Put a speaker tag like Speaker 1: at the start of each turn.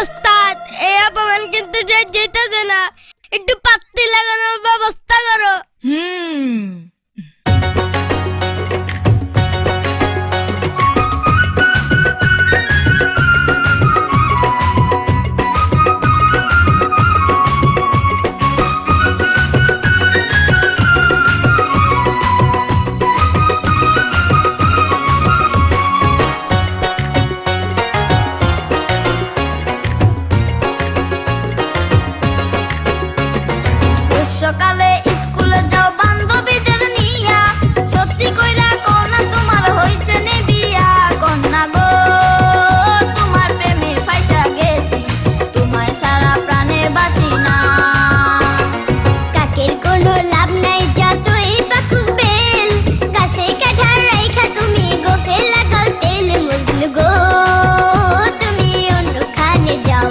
Speaker 1: ওস্তাদ, এই অপমান কিন্তু যেতেছে না, একটু পাত্তি লাগানোর ব্যবস্থা করো।
Speaker 2: সকালে স্কুলে যাও বান্ধবীদের নিয়া, সত্যি কইরা কোনা তোমার হইছে নে বিয়া? কন্যা গো, তোমার প্রেমে ফাইসা গেছি, তোমায় সারা প্রাণে বাঁচি না।
Speaker 3: কাকের কোনো লাভ নাই, যতই পাকুক বেল, গাছে কাঠার রাইখা তুমি গোফে লাগাও তেল। মজনু গো, তুমি অন্যখানে যাও